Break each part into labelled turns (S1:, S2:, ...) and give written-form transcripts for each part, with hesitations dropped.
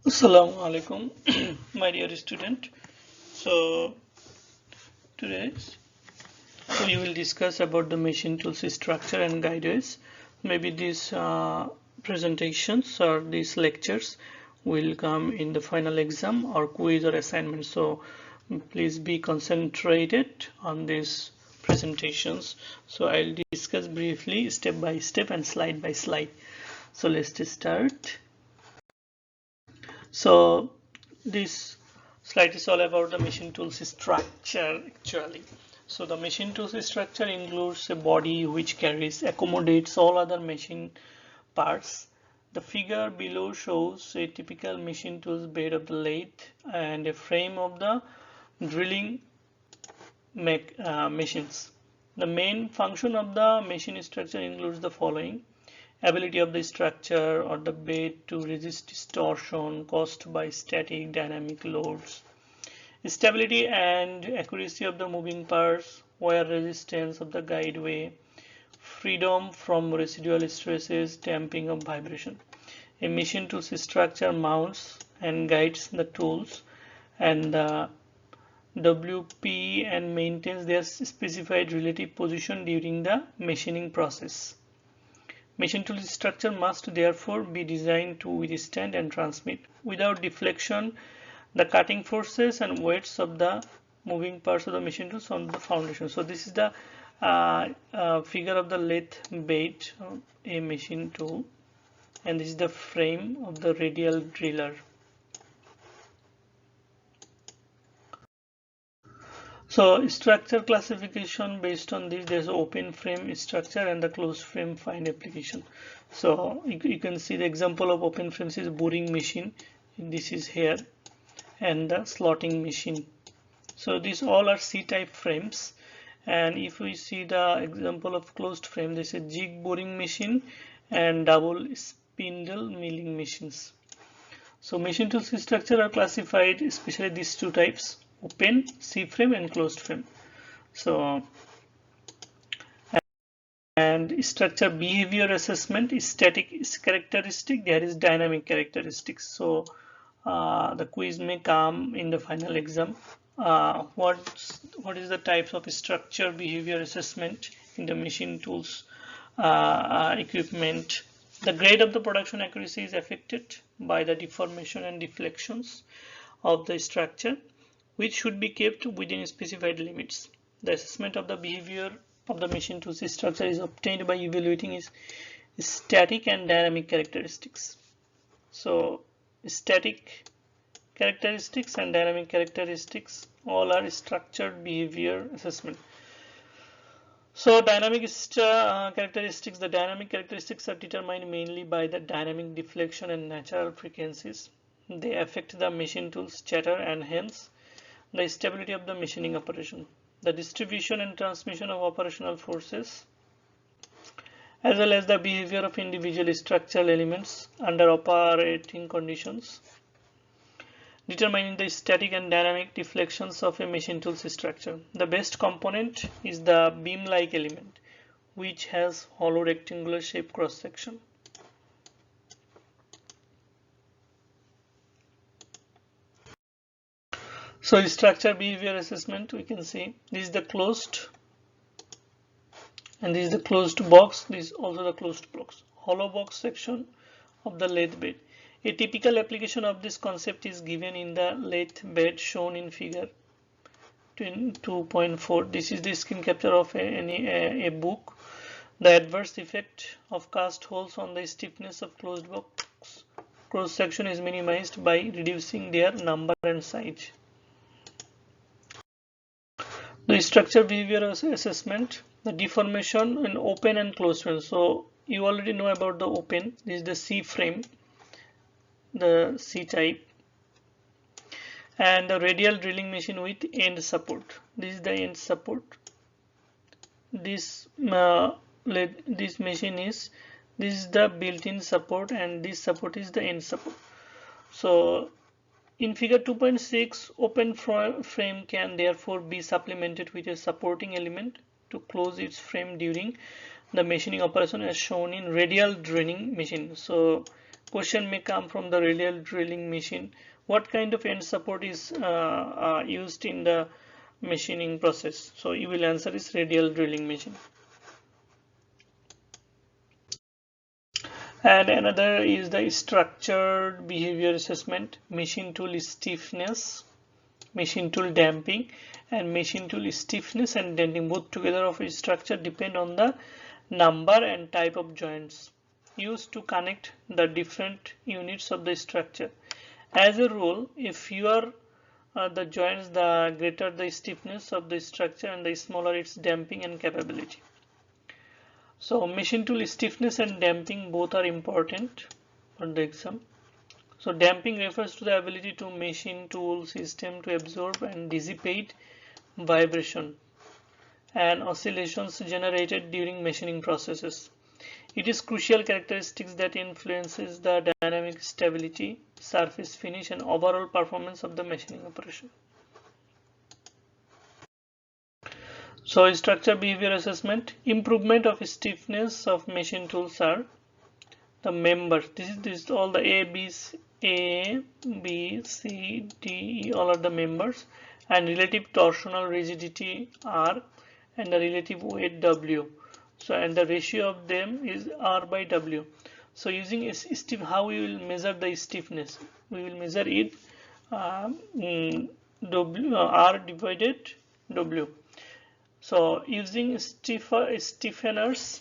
S1: Assalamu alaikum, my dear student. So today we will discuss about the machine tools structure and guidelines. Maybe these presentations or these lectures will come in the final exam or quiz or assignment. So please be concentrated on these presentations. So I'll discuss briefly step by step and slide by slide. So let's just start. So this slide is all about the machine tools structure actually. So the machine tools structure includes a body which accommodates all other machine parts. The figure below shows a typical machine tools bed of the lathe and a frame of the drilling machines. The main function of the machine structure includes the following: ability of the structure or the bed to resist distortion caused by static dynamic loads, stability and accuracy of the moving parts, wear resistance of the guideway, freedom from residual stresses, damping of vibration. A machine tool structure mounts and guides the tools, and the WP and maintains their specified relative position during the machining process. Machine tool structure must therefore be designed to withstand and transmit without deflection the cutting forces and weights of the moving parts of the machine tools on the foundation. So this is the figure of the lathe bed, a machine tool, and this is the frame of the radial driller. So structure classification based on this, there's open frame structure and the closed frame fine application. So you can see the example of open frames is boring machine. This is here, and the slotting machine. So these all are C-type frames. And if we see the example of closed frame, this is jig boring machine and double spindle milling machines. So machine tools structure are classified, especially these two types: open C frame and closed frame. So and structure behavior assessment is static characteristic, there is dynamic characteristics. So the quiz may come in the final exam. What is the types of structure behavior assessment in the machine tools equipment? The grade of the production accuracy is affected by the deformation and deflections of the structure, which should be kept within specified limits. The assessment of the behavior of the machine tools structure is obtained by evaluating its static and dynamic characteristics. So static characteristics and dynamic characteristics all are structured behavior assessment. So dynamic characteristics, the dynamic characteristics are determined mainly by the dynamic deflection and natural frequencies. They affect the machine tool's chatter and hence the stability of the machining operation, the distribution and transmission of operational forces, as well as the behavior of individual structural elements under operating conditions, determining the static and dynamic deflections of a machine tool's structure. The best component is the beam-like element, which has hollow rectangular shape cross-section. So structure behavior assessment, we can see this is the closed and this is the closed box, this is also the closed box, hollow box section of the lathe bed. A typical application of this concept is given in the lathe bed shown in figure 2.4. This is the screen capture of a book. The adverse effect of cast holes on the stiffness of closed box cross section is minimized by reducing their number and size. The structure behavior assessment, the deformation in open and closed frame. So you already know about the open. This is the C frame, the C type, and the radial drilling machine with end support. This is the end support. This machine is, this is the built-in support, and this support is the end support. So in figure 2.6, open frame can therefore be supplemented with a supporting element to close its frame during the machining operation as shown in radial drilling machine. So Question may come from the radial drilling machine. What kind of end support is used in the machining process? So you will answer is radial drilling machine. And another is the structured behavior assessment, machine tool stiffness, machine tool damping, and machine tool stiffness and denting both together of a structure depend on the number and type of joints used to connect the different units of the structure. As a rule, if you are the joints, the greater the stiffness of the structure and the smaller its damping and capability. So machine tool stiffness and damping both are important for the exam. So damping refers to the ability to machine tool system to absorb and dissipate vibration and oscillations generated during machining processes. It is crucial characteristics that influences the dynamic stability, surface finish, and overall performance of the machining operation. So structure behavior assessment, improvement of stiffness of machine tools are the members. This is all the A, B, C, D, E, all are the members, and relative torsional rigidity R and the relative weight W. So and the ratio of them is R by W. So using how we will measure the stiffness? We will measure it R divided W. So using stiffeners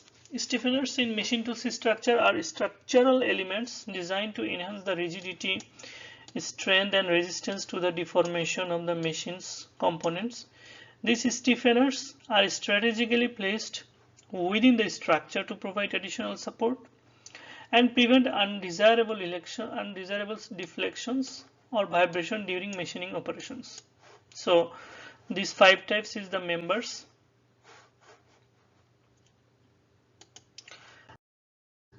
S1: in machine tool structure are structural elements designed to enhance the rigidity, strength and resistance to the deformation of the machine's components. These stiffeners are strategically placed within the structure to provide additional support and prevent undesirable deflections or vibration during machining operations. So these 5 types is the members.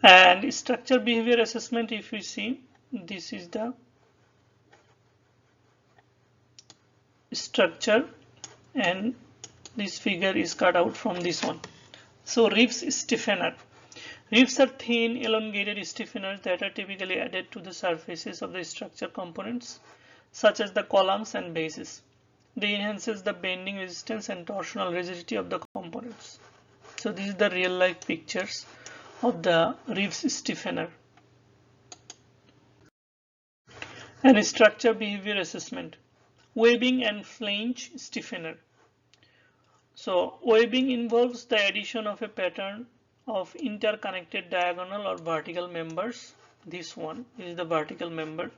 S1: And structure behavior assessment, if we see, this is the structure and this figure is cut out from this one. So ribs stiffener. Ribs are thin elongated stiffeners that are typically added to the surfaces of the structure components such as the columns and bases. They enhances the bending resistance and torsional rigidity of the components. So this is the real life pictures of the ribs stiffener. And structure behavior assessment, webbing and flange stiffener. So webbing involves the addition of a pattern of interconnected diagonal or vertical members. This one is the vertical member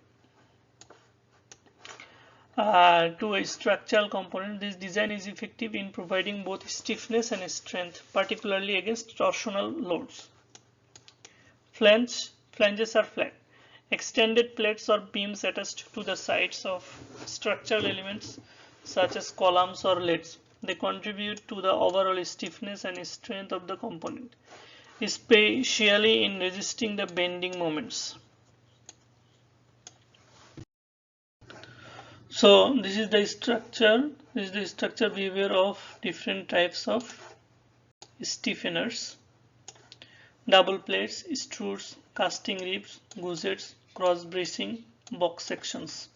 S1: to a structural component. This design is effective in providing both stiffness and strength, particularly against torsional loads. Flanges are flat, extended plates or beams attached to the sides of structural elements such as columns or leads. They contribute to the overall stiffness and strength of the component, especially in resisting the bending moments. So this is the structure behavior of different types of stiffeners: double plates, extrudes, casting ribs, gousets, cross bracing, box sections.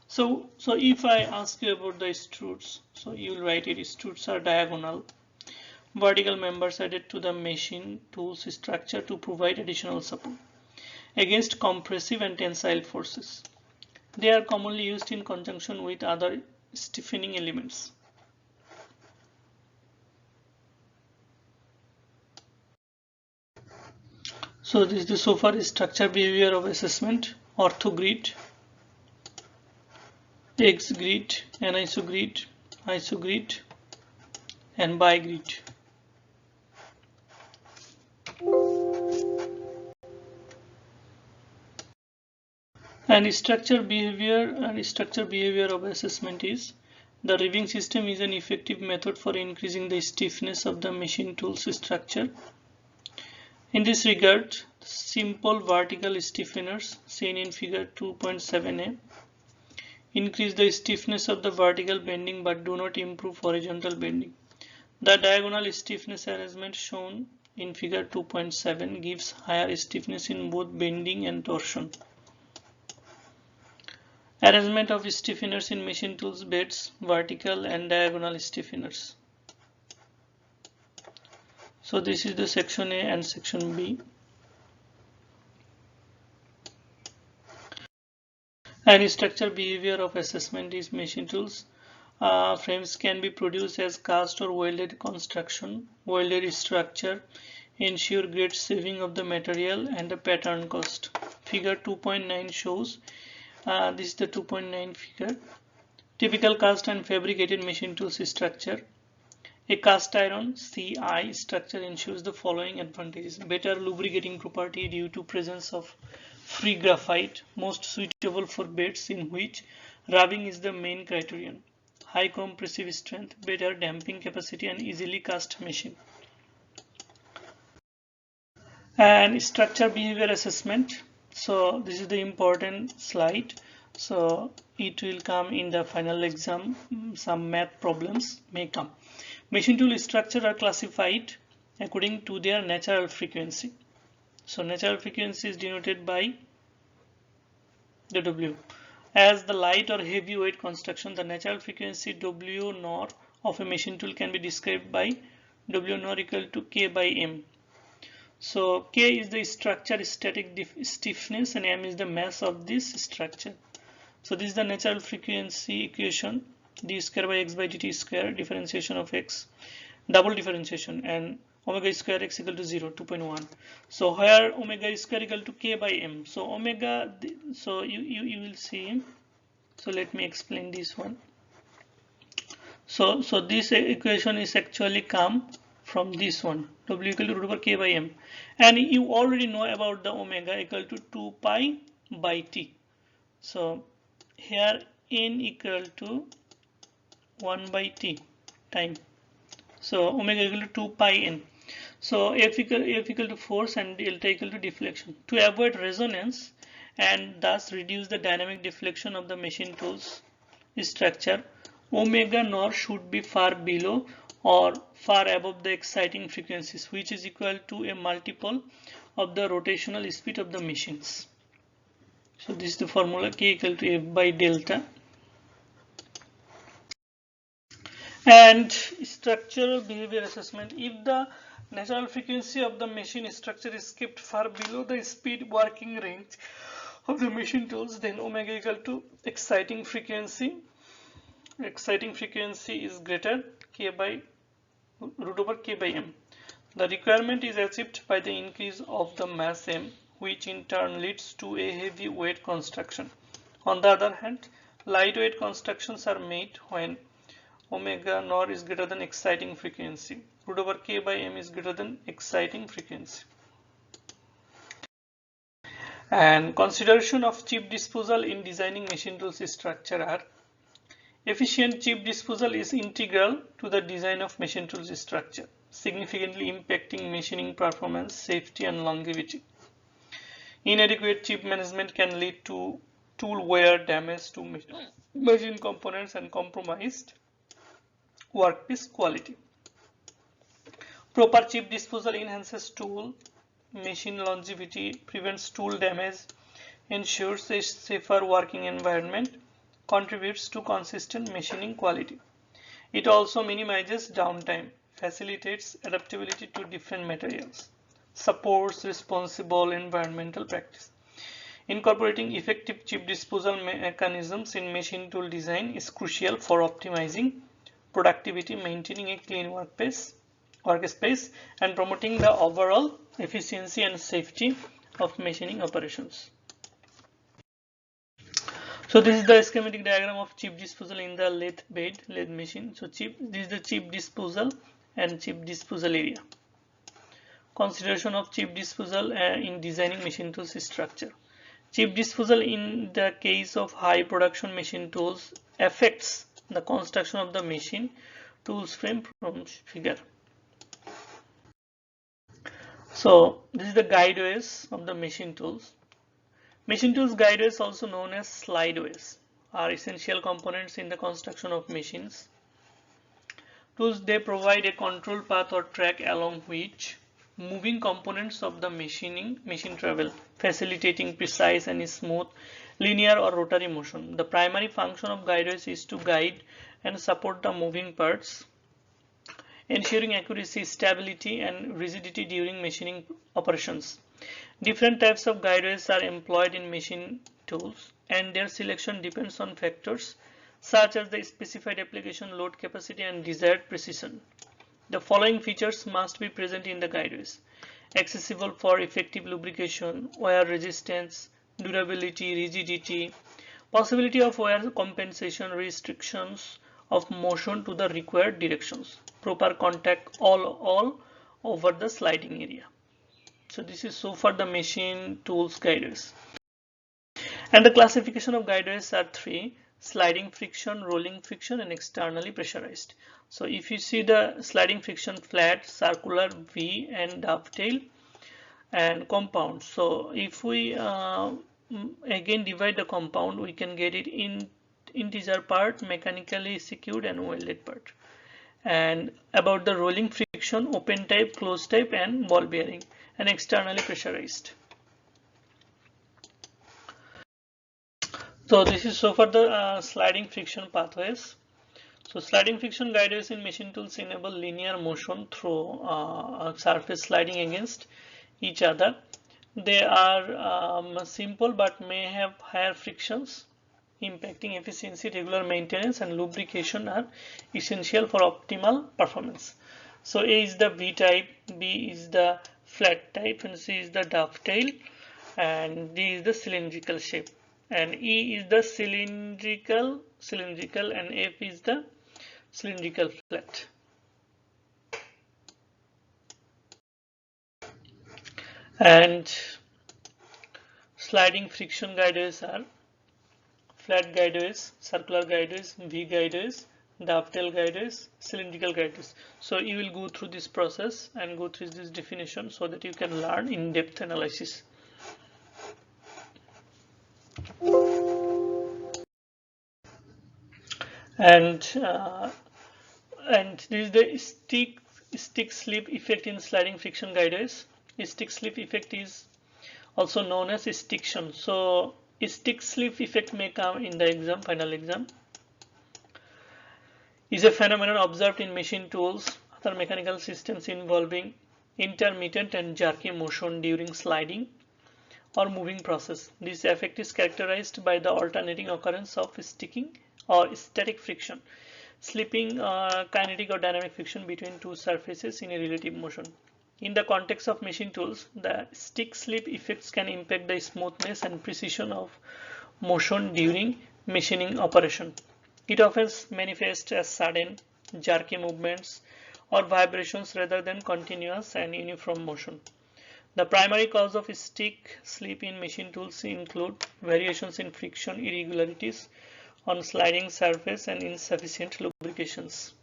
S1: So if I ask you about the extrudes, so you will write it: extrudes are diagonal, vertical members added to the machine tools structure to provide additional support against compressive and tensile forces. They are commonly used in conjunction with other stiffening elements. So this is the so far structure behavior of assessment: orthogrid, X-grid, anisogrid, isogrid, and bigrid. And structure behavior of assessment is: the ribbing system is an effective method for increasing the stiffness of the machine tool's structure. In this regard, simple vertical stiffeners seen in figure 2.7a increase the stiffness of the vertical bending but do not improve horizontal bending. The diagonal stiffness arrangement shown in figure 2.7 gives higher stiffness in both bending and torsion. Arrangement of stiffeners in machine tools beds, vertical and diagonal stiffeners. So this is the section A and section B. And structure behavior of assessment is machine tools. Frames can be produced as cast or welded construction, welded structure, ensure great saving of the material and the pattern cost. Figure 2.9 shows, this is the 2.9 figure, typical cast and fabricated machine tools structure. A cast iron CI structure ensures the following advantages: better lubricating property due to presence of free graphite, most suitable for beds in which rubbing is the main criterion, high compressive strength, better damping capacity and easily cast machine. And structure behavior assessment. So this is the important slide. So it will come in the final exam. Some math problems may come. Machine tool structure are classified according to their natural frequency. So natural frequency is denoted by the W. As the light or heavy weight construction, the natural frequency W nor of a machine tool can be described by W nor equal to K by M. So K is the structure static stiffness and M is the mass of this structure. So this is the natural frequency equation, d square by x by dt square, differentiation of x, double differentiation, and omega square x equal to 0, 2.1. So where omega square equal to K by M. So omega, so you will see. So let me explain this one. So this equation is actually come from this one, W equal to root over K by M, and you already know about the omega equal to 2 pi by T. So here N equal to 1 by T time. So omega equal to 2 pi N. So F equal to force and delta equal to deflection. To avoid resonance and thus reduce the dynamic deflection of the machine tools structure, omega nor should be far below or far above the exciting frequencies, which is equal to a multiple of the rotational speed of the machines. So this is the formula, K equal to F by delta. And structural behavior assessment. If the natural frequency of the machine structure is kept far below the speed working range of the machine tools, then omega equal to exciting frequency. Exciting frequency is greater K by root over K by M. The requirement is achieved by the increase of the mass M, which in turn leads to a heavy weight construction. On the other hand, lightweight constructions are made when omega nor is greater than exciting frequency. Root over K by M is greater than exciting frequency. And consideration of chip disposal in designing machine tools structure are: efficient chip disposal is integral to the design of machine tools structure, significantly impacting machining performance, safety and longevity. Inadequate chip management can lead to tool wear, damage to machine components and compromised workpiece quality. Proper chip disposal enhances tool machine longevity, prevents tool damage, ensures a safer working environment, contributes to consistent machining quality. It also minimizes downtime, facilitates adaptability to different materials, supports responsible environmental practice. Incorporating effective chip disposal mechanisms in machine tool design is crucial for optimizing productivity, maintaining a clean workspace, and promoting the overall efficiency and safety of machining operations. So this is the schematic diagram of chip disposal in the lathe machine. So this is the chip disposal and chip disposal area. Consideration of chip disposal in designing machine tools structure. Chip disposal in the case of high production machine tools affects the construction of the machine tools frame from figure. So this is the guideways of the machine tools. Machine tools guideways, also known as slideways, are essential components in the construction of machines. Tools, they provide a control path or track along which moving components of the machine travel, facilitating precise and smooth linear or rotary motion. The primary function of guideways is to guide and support the moving parts, ensuring accuracy, stability, and rigidity during machining operations. Different types of guideways are employed in machine tools, and their selection depends on factors such as the specified application, load capacity, and desired precision. The following features must be present in the guideways: accessible for effective lubrication, wear resistance, durability, rigidity, possibility of wear compensation, restrictions of motion to the required directions, proper contact all over the sliding area. So this is so far the machine tools guideways. And the classification of guideways are three: sliding friction, rolling friction, and externally pressurized. So if you see the sliding friction, flat, circular, V, and dovetail, and compound. So if we again divide the compound, we can get it in integer part, mechanically secured, and welded part. And about the rolling friction, open type, closed type, and ball bearing, and externally pressurized. So this is so far the sliding friction pathways. So sliding friction guideways in machine tools enable linear motion through surface sliding against each other. They are simple but may have higher frictions, impacting efficiency. Regular maintenance and lubrication are essential for optimal performance. So A is the V type, B is the flat type, and C is the dovetail, and D is the cylindrical shape, and E is the cylindrical, and F is the cylindrical flat. And sliding friction guideways are flat guideways, circular guideways, V guideways, dovetail guideways, cylindrical guideways. So you will go through this process and go through this definition so that you can learn in-depth analysis. And this is the stick slip effect in sliding friction guideways. Stick slip effect is also known as stiction. So stick slip effect may come in the exam, final exam. Is a phenomenon observed in machine tools, other mechanical systems involving intermittent and jerky motion during sliding or moving process. This effect is characterized by the alternating occurrence of sticking or static friction, slipping, kinetic or dynamic friction between two surfaces in a relative motion. In the context of machine tools, the stick slip effects can impact the smoothness and precision of motion during machining operation. It often manifests as sudden, jerky movements or vibrations rather than continuous and uniform motion. The primary cause of stick slip in machine tools include variations in friction, irregularities on sliding surface, and insufficient lubrications.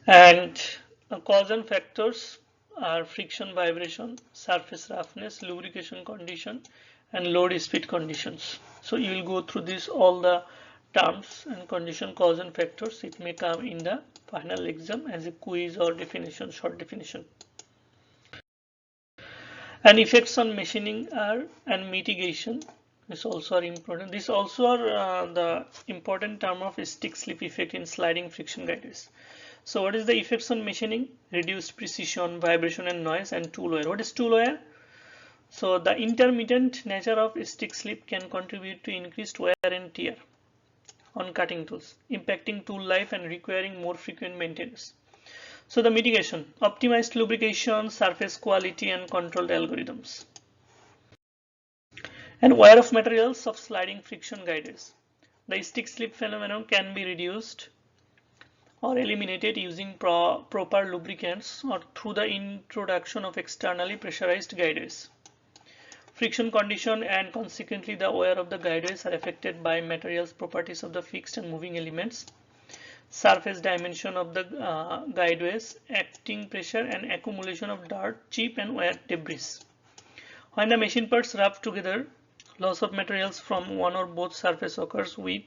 S1: And causal factors are friction, vibration, surface roughness, lubrication condition, and load speed conditions. So you will go through this all the terms and condition, cause and factors. It may come in the final exam as a quiz or definition, short definition. And effects on machining are and mitigation. This also are important. This also are the important term of stick slip effect in sliding friction guideways. So what is the effects on machining? Reduced precision, vibration and noise, and tool wear. What is tool wear? So the intermittent nature of stick slip can contribute to increased wear and tear on cutting tools, impacting tool life and requiring more frequent maintenance. So the mitigation: optimized lubrication, surface quality, and controlled algorithms. And wear of materials of sliding friction guideways. The stick slip phenomenon can be reduced or eliminated using proper lubricants or through the introduction of externally pressurized guideways. Friction condition and consequently the wear of the guideways are affected by materials properties of the fixed and moving elements, surface dimension of the guideways, acting pressure, and accumulation of dirt, chip, and wear debris. When the machine parts rub together, loss of materials from one or both surface occurs with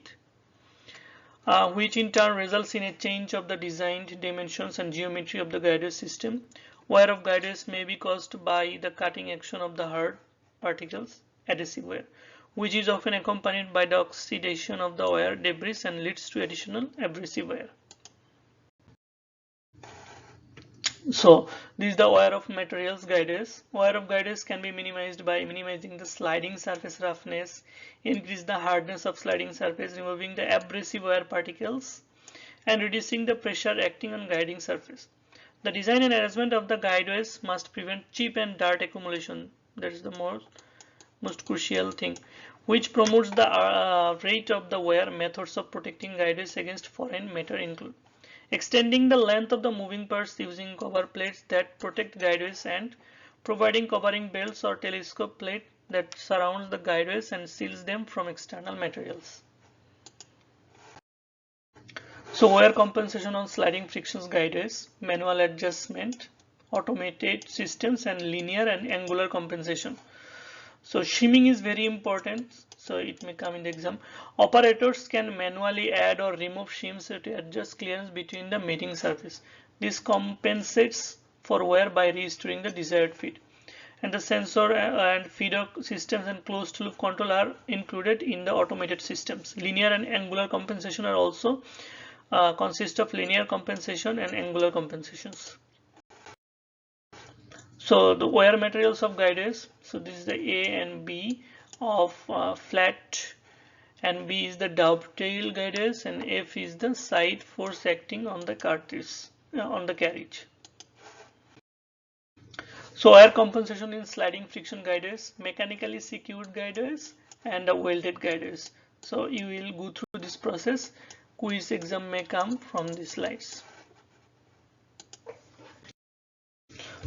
S1: which in turn results in a change of the designed dimensions and geometry of the guideway system. Wear of guideways may be caused by the cutting action of the hard particles, adhesive wear, which is often accompanied by the oxidation of the wear debris and leads to additional abrasive wear. So this is the wear of materials guideways. Wear of guideways can be minimized by minimizing the sliding surface roughness, increase the hardness of sliding surface, removing the abrasive wear particles, and reducing the pressure acting on guiding surface. The design and arrangement of the guideways must prevent chip and dirt accumulation. That is the most crucial thing, which promotes the rate of the wear. Methods of protecting guideways against foreign matter include extending the length of the moving parts using cover plates that protect guideways and providing covering belts or telescope plate that surrounds the guideways and seals them from external materials. So wear compensation on sliding frictions guideways, manual adjustment, automated systems, and linear and angular compensation. So shimming is very important, so it may come in the exam. Operators can manually add or remove shims to adjust clearance between the mating surface. This compensates for wear by restoring the desired fit. And the sensor and feeder systems and closed loop control are included in the automated systems. Linear and angular compensation are also consist of linear compensation and angular compensations. So the wear materials of guideways, so this is the A and B of flat, and B is the dovetail guideways, and F is the side force acting on the cartridge, on the carriage. So wear compensation in sliding friction guideways, mechanically secured guideways, and the welded guideways. So you will go through this process. Quiz exam may come from these slides.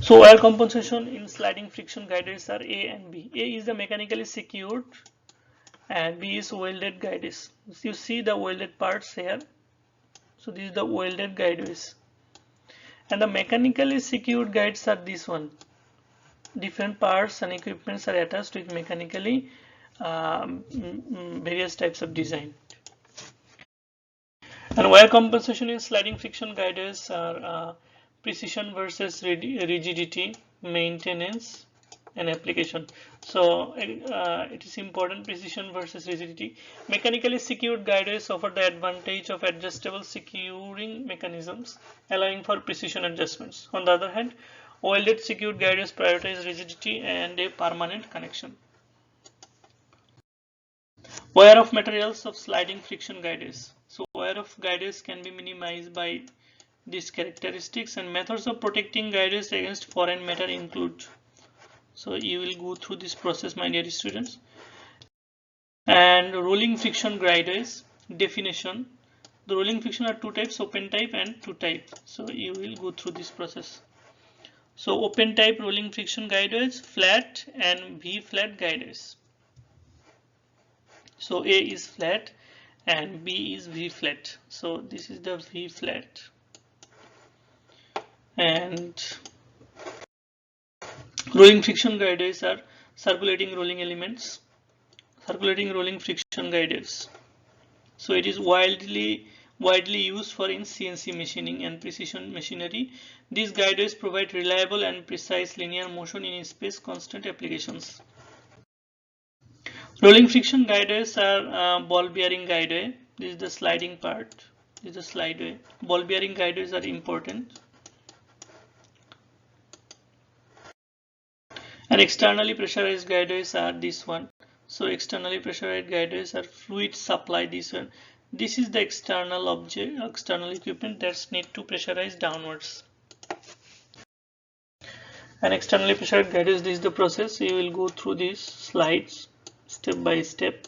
S1: So wear compensation in sliding friction guideways are A and B. A is the mechanically secured and B is welded guideways. You see the welded parts here. So this is the welded guideways. And the mechanically secured guides are this one. Different parts and equipments are attached with mechanically various types of design. And wear compensation in sliding friction guideways are precision versus rigidity, maintenance, and application. So it is important, precision versus rigidity. Mechanically secured guideways offer the advantage of adjustable securing mechanisms, allowing for precision adjustments. On the other hand, welded secured guideways prioritize rigidity and a permanent connection. Wear of materials of sliding friction guideways. So wear of guideways can be minimized by these characteristics, and methods of protecting guideways against foreign matter include. So you will go through this process, my dear students. And rolling friction guideways definition. The rolling friction are two types, open type and two type. So you will go through this process. So open type rolling friction guideways, flat and V flat guideways. So A is flat and B is V flat. So this is the V flat. And rolling friction guideways are circulating rolling elements, circulating rolling friction guideways. So it is widely used for in CNC machining and precision machinery. These guideways provide reliable and precise linear motion in space constant applications. Rolling friction guideways are ball bearing guideway. This is the sliding part. This is the slideway. Ball bearing guideways are important. And externally pressurized guideways are this one. So externally pressurized guideways are fluid supply. This one. This is the external object, external equipment that's need to pressurize downwards. And externally pressurized guideways, this is the process. You will go through these slides step by step.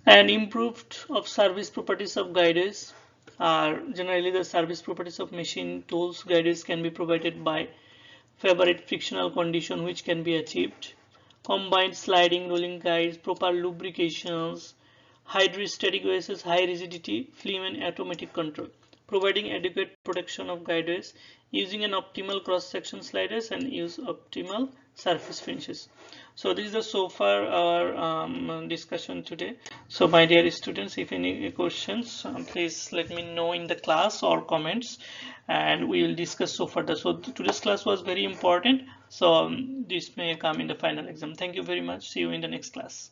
S1: And improved of service properties of guideways are generally the service properties of machine tools. Guideways can be provided by favorable frictional condition which can be achieved. Combined sliding rolling guides, proper lubrications, hydrostatic OSS, high rigidity, film and automatic control, providing adequate protection of guideways using an optimal cross section sliders and use optimal surface finishes. So this is the so far our discussion today. So my dear students, if any questions, please let me know in the class or comments, and we will discuss so further. So today's class was very important, so this may come in the final exam. Thank you very much. See you in the next class.